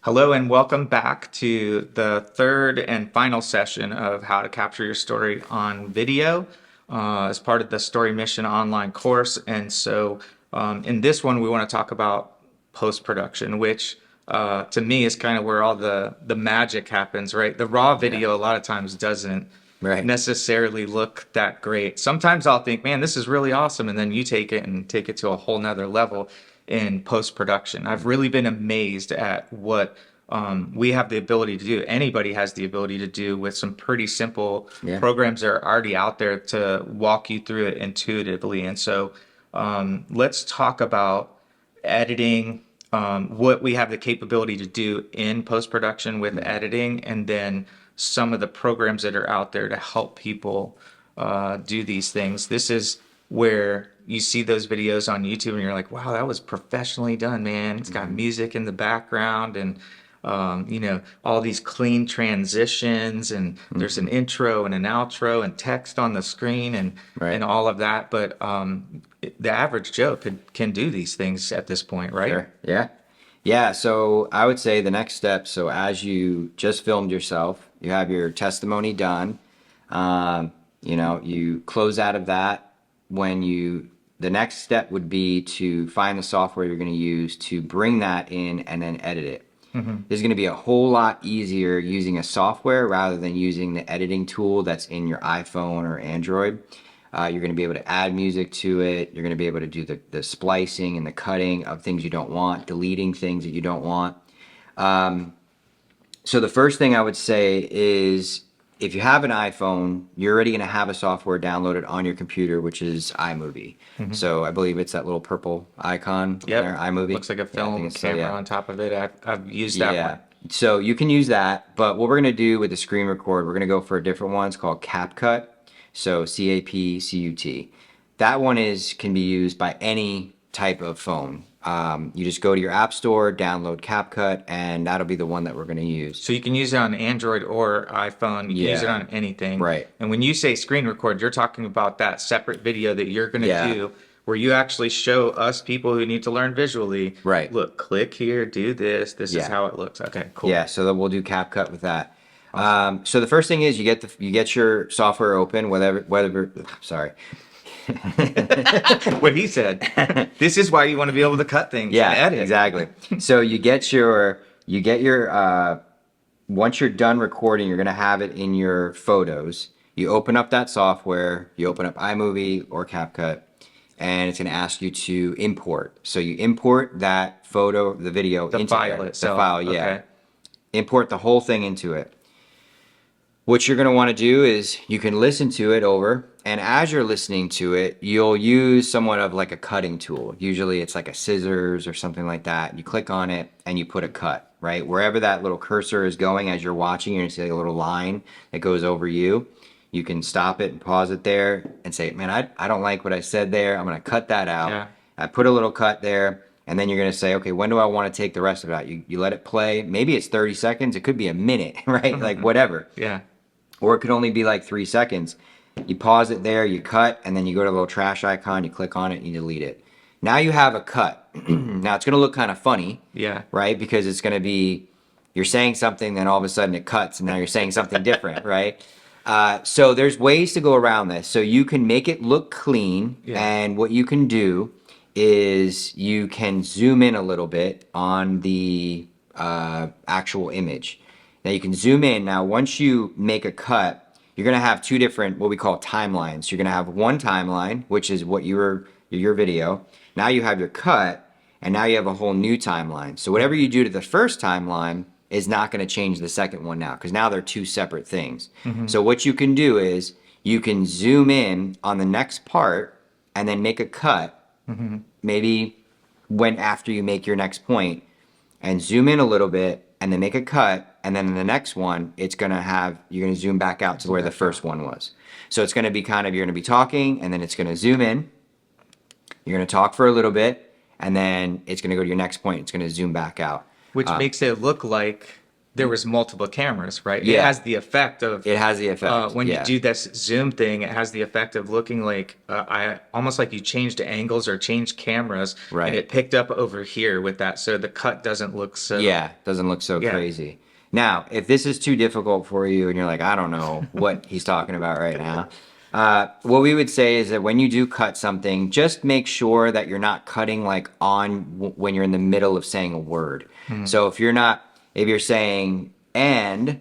Hello and welcome back to the third and final session of how to capture your story on video as part of the storyMission online course. In this one, we want to talk about post-production, which to me is kind of where all the magic happens, right? The raw Yeah. video a lot of times doesn't Right. necessarily look that great. Sometimes I'll think, man, this is really awesome. And then you take it and take it to a whole nother level in post production. I've really been amazed at what we have the ability to do. Anybody has the ability to do with some pretty simple Yeah. programs that are already out there to walk you through it intuitively. Let's talk about editing, what we have the capability to do in post production with editing, and then some of the programs that are out there to help people do these things. This is where you see those videos on YouTube and you're like, wow, that was professionally done, man. It's got hmm music in the background and all these clean transitions, and there's an hmm intro and an outro and text on the screen and Right. all of that. But the average Joe can do these things at this point, right? Sure. Yeah. Yeah. So I would say the next step. So as you just filmed yourself, you have your testimony done. You close out of that. The next step would be to find the software you're going to use to bring that in and then edit it. It's going to be a whole lot easier using a software rather than using the editing tool that's in your iPhone or Android. You're going to be able to add music to it. You're going to be able to do the splicing and the cutting of things you don't want, deleting things that you don't want. So the first thing I would say is if you have an iPhone, you're already going to have a software downloaded on your computer, which is iMovie. Mm-hmm. So I believe it's that little purple icon there, Yep. iMovie. Looks like a Yeah, I think film it's so, camera yeah. on top of it. I've used that Yeah. one. So you can use that, but what we're going to do with the screen record, we're going to go for a different one. It's called CapCut. So CAPCUT. That one can be used by any type of phone. You just go to your app store, download CapCut, and that'll be the one that we're going to use. So you can use it on Android or iPhone. You can use it Yeah. on anything. Right. And when you say screen record, you're talking about that separate video that you're going to Yeah. do where you actually show us people who need to learn visually, Right. look, click here, do this. This is Yeah. how it looks. Okay, cool. Yeah. So that we'll do CapCut with that. Awesome. So the first thing is you get your software open, whether sorry. What he said. This is why you want to be able to cut things and Yeah, edit. exactly. So once you're done recording, you're gonna have it in your photos. You open up that software, you open up iMovie or CapCut, and it's gonna ask you to import. So you import that photo, the video The into file there. The itself. file, yeah. Okay. Import the whole thing into it. What you're going to want to do is you can listen to it over, and as you're listening to it, you'll use somewhat of like a cutting tool. Usually it's like a scissors or something like that. You click on it and you put a cut, right? Wherever that little cursor is going as you're watching, you're going to see like a little line that goes over you. You can stop it and pause it there and say, man, I don't like what I said there. I'm going to cut that out. Yeah. I put a little cut there. And then you're going to say, okay, when do I want to take the rest of it out? You let it play. Maybe it's 30 seconds. It could be a minute, right? Like whatever. Yeah. Or it could only be like 3 seconds. You pause it there, you cut, and then you go to the little trash icon, you click on it, and you delete it. Now you have a cut. Now it's going to look kind of funny, Yeah. right? Because it's going to be, you're saying something, then all of a sudden it cuts, and now you're saying something different, right? So there's ways to go around this. So you can make it look clean, Yeah. and what you can do is you can zoom in a little bit on the actual image. Now you can zoom in. Now once you make a cut, you're going to have two different what we call timelines. You're going to have one timeline, which is what your video. Now you have your cut, and now you have a whole new timeline. So whatever you do to the first timeline is not going to change the second one now, because now they're two separate things. So what you can do is you can zoom in on the next part and then make a cut, maybe when after you make your next point, and zoom in a little bit and then make a cut, and then in the next one you're going to zoom back out to where the first one was. So it's going to be kind of, you're going to be talking, and then it's going to zoom in, you're going to talk for a little bit, and then it's going to go to your next point, it's going to zoom back out. Which makes it look like there was multiple cameras, right? It Yeah, has the effect of it has the effect. when you Yeah, do this zoom thing, it has the effect of looking like I almost like you changed angles or changed cameras, and right. it picked up over here with that, so the cut doesn't look so. Yeah, doesn't look so Yeah, crazy. Now, if this is too difficult for you and you're like, I don't know what he's talking about right now, what we would say is that when you do cut something, just make sure that you're not cutting like when you're in the middle of saying a word. So if you're saying and,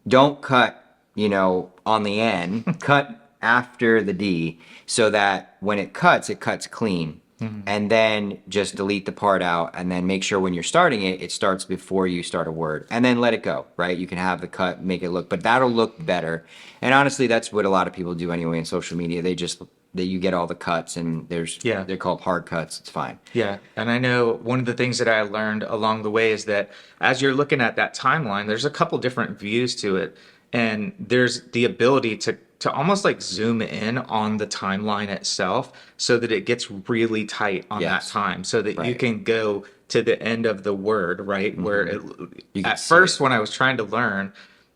don't cut, on the N, cut after the D so that when it cuts clean. And then just delete the part out and then make sure when you're starting it, it starts before you start a word. And then let it go, right? You can have the cut, make it look, but that'll look better. And honestly, that's what a lot of people do anyway in social media. That you get all the cuts and yeah. they're called hard cuts. It's fine. Yeah, and I know one of the things that I learned along the way is that as you're looking at that timeline, there's a couple different views to it, and there's the ability to almost like zoom in on the timeline itself so that it gets really tight on that Yes. time, so that you Right. can go to the end of the word, right? Where You can at see it. first when I was trying to learn,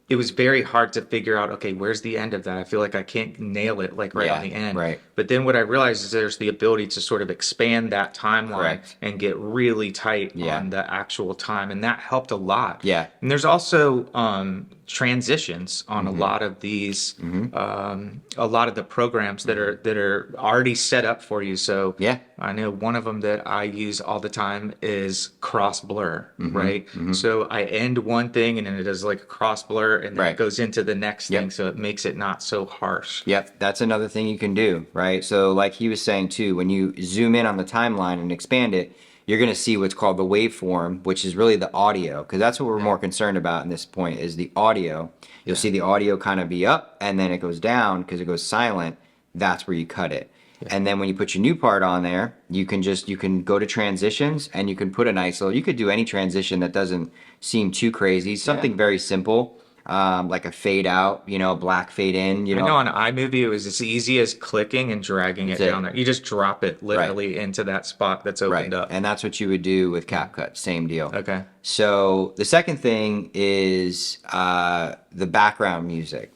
it was very hard to figure out, okay, where's the end of that? I feel like I can't nail it like right on Yeah. the end. Right. But then what I realized is there's the ability to sort of expand that timeline Correct. and get really tight Yeah. on the actual time. And that helped a lot. Yeah. And there's also transitions on Mm-hmm. a lot of these, a lot of the programs that are already set up for you. So Yeah. I know one of them that I use all the time is cross blur, Mm-hmm. right? So I end one thing and then it does like a cross blur and then Right. it goes into the next Yep. thing. So it makes it not so harsh. Yep, that's another thing you can do, right? So, like he was saying too, when you zoom in on the timeline and expand it, you're going to see what's called the waveform, which is really the audio, because that's what we're more concerned about in this point is the audio. You'll see the audio kind of be up and then it goes down because it goes silent. That's where you cut it. And then when you put your new part on there, you can go to transitions and you can put a nice little, you could do any transition that doesn't seem too crazy, something very simple. Like a fade out, black fade in, I know on iMovie it was as easy as clicking and dragging it That's it. down there. You just drop it literally into that spot that's right. opened up. And that's what you would do with CapCut, same deal. Okay. So the second thing is the background music.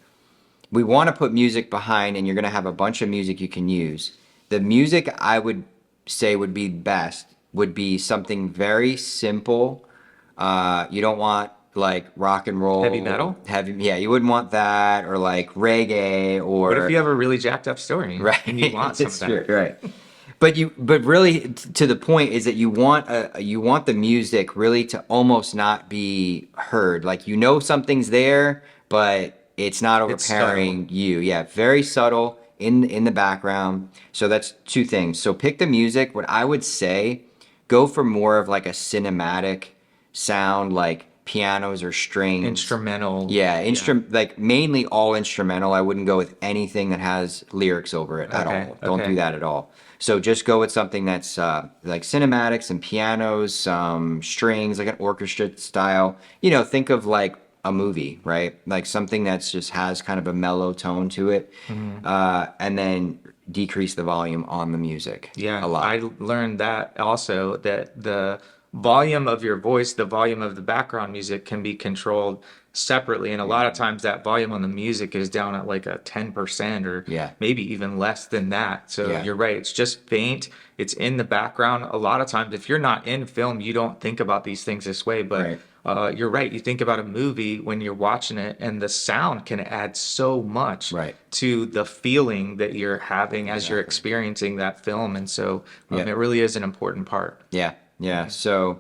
We want to put music behind, and you're going to have a bunch of music you can use. The music I would say would be best would be something very simple. You don't want like rock and roll, Heavy metal? yeah, you wouldn't want that, or like reggae, or What if you have a really jacked up story right, and you want some of it's that? true, right. But really, to the point is that you want the music really to almost not be heard. Like something's there, but it's not It's overpowering you. Yeah, very subtle in the background. So that's two things. So pick the music. What I would say, go for more of like a cinematic sound, like pianos or strings. Instrumental. Yeah, like mainly all instrumental. I wouldn't go with anything that has lyrics over it at Okay, all. Don't okay. do that at all. So just go with something that's like cinematics, some pianos, some strings, like an orchestra style. Think of like a movie, right? Like something that's just has kind of a mellow tone to it, and then decrease the volume on the music. Yeah, a lot. I learned that also that the volume of your voice, the volume of the background music can be controlled separately. And a lot of times that volume on the music is down at like a 10% or Yeah. maybe even less than that. So Yeah. you're right. It's just faint. It's in the background. A lot of times, if you're not in film, you don't think about these things this way. But Right. you're right. You think about a movie when you're watching it, and the sound can add so much Right. to the feeling that you're having as you're Exactly. experiencing that film. And so Yeah. it really is an important part. Yeah, yeah. So,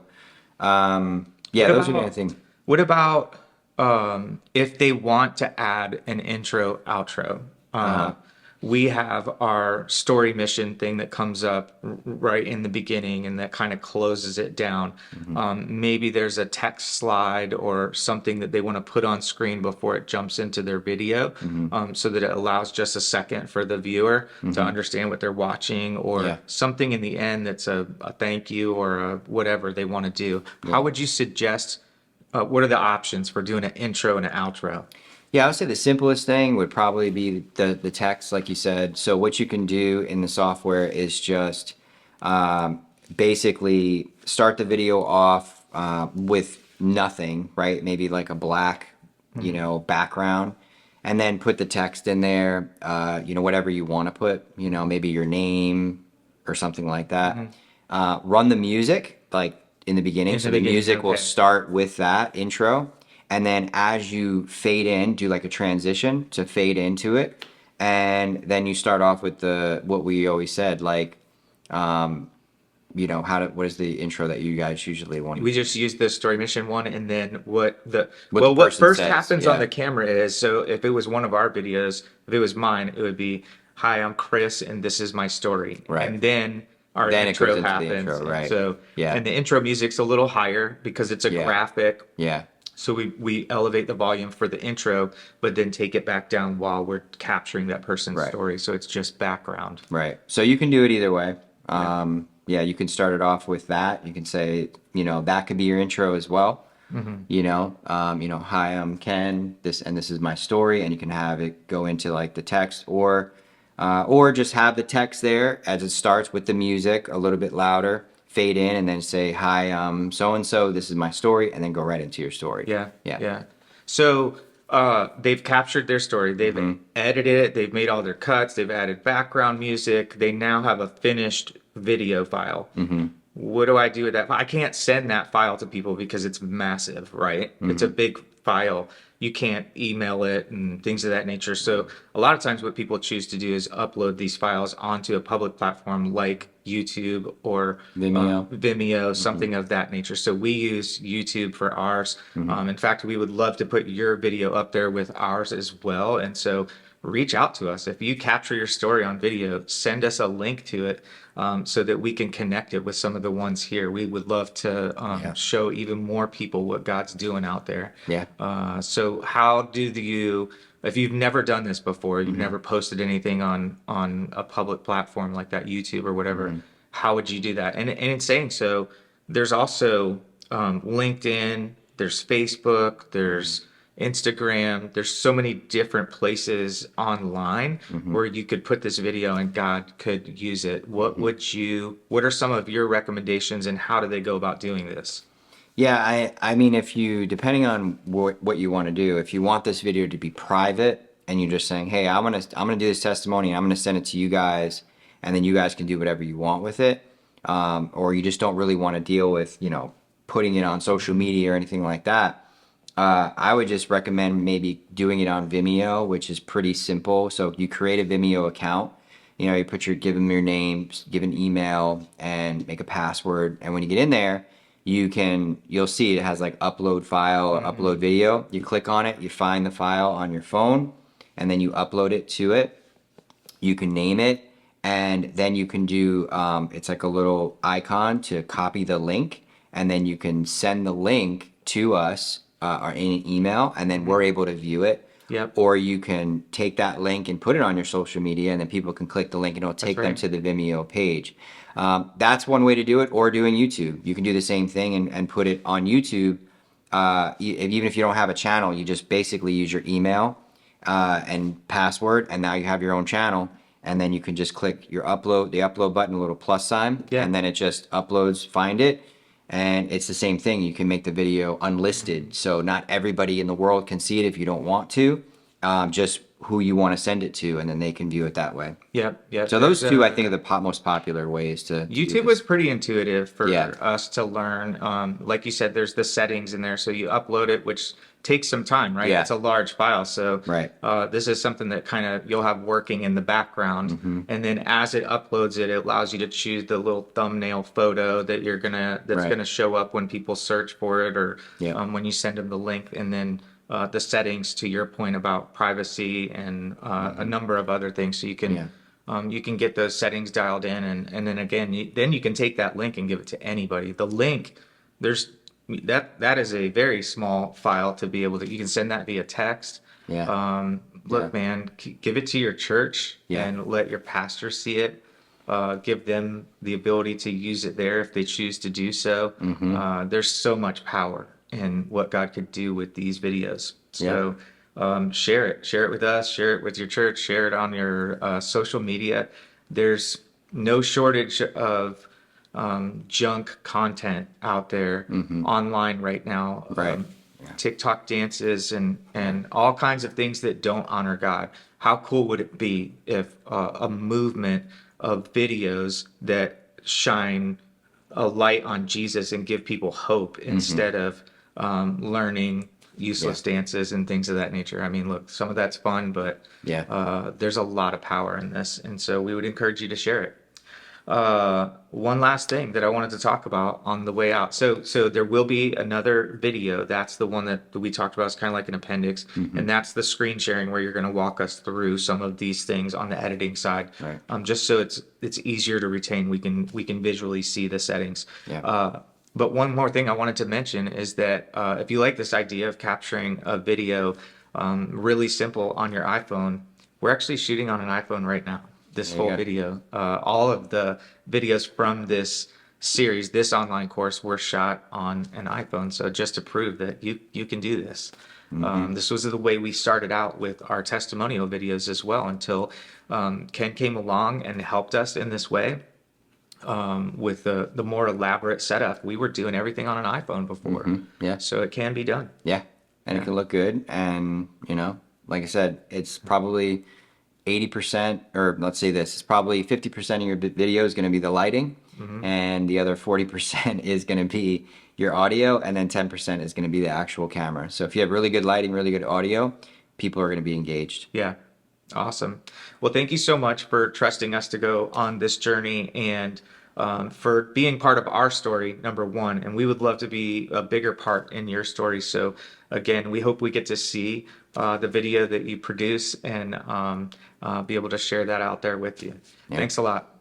yeah, What those are the about, things. what about if they want to add an intro, outro? We have our storyMission thing that comes up right in the beginning and that kind of closes it down. Maybe there's a text slide or something that they want to put on screen before it jumps into their video, so that it allows just a second for the viewer to understand what they're watching, or Yeah. something in the end that's a thank you or a whatever they want to do. How would you suggest? What are the options for doing an intro and an outro? Yeah, I would say the simplest thing would probably be the text, like you said. So what you can do in the software is just basically start the video off with nothing, right? Maybe like a black, background, and then put the text in there, whatever you want to put, maybe your name or something like that. Run the music like in the beginning. In So the the beginning, music will okay. start with that intro. And then as you fade in, do like a transition to fade into it. And then you start off with what we always said, like, what is the intro that you guys usually want? We just use the story mission one, and then What the what person first says. happens on Yeah. the camera is, so if it was one of our videos, if it was mine, it would be, "Hi, I'm Chris, and this is my story," Right. and then our Then it goes intro into the happens, intro, and right? so Yeah. and the intro music's a little higher because it's a Yeah. graphic. Yeah. So we elevate the volume for the intro, but then take it back down while we're capturing that person's Right. story. So it's just background. Right. So you can do it either way. Yeah. Yeah, you can start it off with that. You can say, that could be your intro as well. Hi, I'm Ken. This is my story, and you can have it go into like the text, or just have the text there as it starts with the music a little bit louder, fade in, and then say, "Hi, so and so. This is my story," and then go right into your story. Yeah, Yeah. yeah. So they've captured their story. They've edited it. They've made all their cuts. They've added background music. They now have a finished video file. What do I do with that? I can't send that file to people because it's massive, right? It's a big file. You can't email it and things of that nature. So a lot of times what people choose to do is upload these files onto a public platform like YouTube or Vimeo. Vimeo, something of that nature. So we use YouTube for ours. In fact, we would love to put your video up there with ours as well. And so reach out to us. If you capture your story on video, send us a link to it, so that we can connect it with some of the ones here. We would love to Yeah. show even more people what God's doing out there. Yeah. So how do you, if you've never done this before, you've never posted anything on a public platform like that, YouTube or whatever, how would you do that? And in saying so, there's also LinkedIn, there's Facebook, there's Instagram. There's so many different places online where you could put this video and God could use it. What are some of your recommendations, and how do they go about doing this? Yeah, I mean, depending on what you want to do, if you want this video to be private and you're just saying, hey, I'm gonna do this testimony and I'm gonna send it to you guys, and then you guys can do whatever you want with it, or you just don't really want to deal with, putting it on social media or anything like that, I would just recommend maybe doing it on Vimeo, which is pretty simple. So you create a Vimeo account, give them your name, give an email, and make a password, and when you get in there, you'll see it has like upload file or upload video. You click on it, you find the file on your phone, and then you upload it to it. You can name it, and then you can do, it's like a little icon to copy the link, and then you can send the link to us, or in an email, and then we're able to view it. Yep. Or you can take that link and put it on your social media, and then people can click the link and it'll take them right. to the Vimeo page. That's one way to do it, or doing YouTube. You can do the same thing and put it on YouTube. Even if you don't have a channel, you just basically use your email and password, and now you have your own channel. And then you can just click the upload button, a little plus sign, Yeah. and then it just uploads, find it. And it's the same thing. You can make the video unlisted, so not everybody in the world can see it if you don't want to. Just who you want to send it to, and then they can view it that way. Yep. Yep. So those two, I think, are the most popular ways to do YouTube this. was pretty intuitive for Yeah. us to learn. Like you said, there's the settings in there, so you upload it, which takes some time, right? Yeah. It's a large file, so Right. this is something that kind of you'll have working in the background, and then as it uploads it, it allows you to choose the little thumbnail photo that's Right. gonna show up when people search for it, or Yeah. when you send them the link, and then the settings, to your point about privacy and a number of other things, so Yeah. you can get those settings dialed in, and then again, then you can take that link and give it to anybody. The link, there's that is a very small file to be able to. You can send that via text. Yeah. Look, Yeah. man, give it to your church Yeah. and let your pastor see it. Give them the ability to use it there if they choose to do so. There's so much power in what God could do with these videos. So share it with us, share it with your church, share it on your social media. There's no shortage of junk content out there online right now. Right. Yeah. TikTok dances and all kinds of things that don't honor God. How cool would it be if a movement of videos that shine a light on Jesus and give people hope instead of learning Yeah. useless dances and things of that nature? I mean, look, some of that's fun, but Yeah. there's a lot of power in this, and so we would encourage you to share it. One last thing that I wanted to talk about on the way out. So there will be another video. That's the one that we talked about. It's kind of like an appendix, and that's the screen sharing where you're going to walk us through some of these things on the editing side. Right. Just so it's easier to retain. We can visually see the settings. Yeah. But one more thing I wanted to mention is that if you like this idea of capturing a video really simple on your iPhone, we're actually shooting on an iPhone right now. This There you whole go. video, all of the videos from this series, this online course, were shot on an iPhone. So just to prove that you can do this. This was the way we started out with our testimonial videos as well until Ken came along and helped us in this way with the more elaborate setup. We were doing everything on an iPhone before. Yeah. So it can be done. Yeah. And it can look good. And, like I said, it's probably 80%, or let's say this, it's probably 50% of your video is going to be the lighting, and the other 40% is going to be your audio, and then 10% is going to be the actual camera. So if you have really good lighting, really good audio, people are going to be engaged. Yeah. Awesome. Well, thank you so much for trusting us to go on this journey and for being part of our story, number one. And we would love to be a bigger part in your story. So, again, we hope we get to see the video that you produce and be able to share that out there with you. Yeah. Thanks a lot.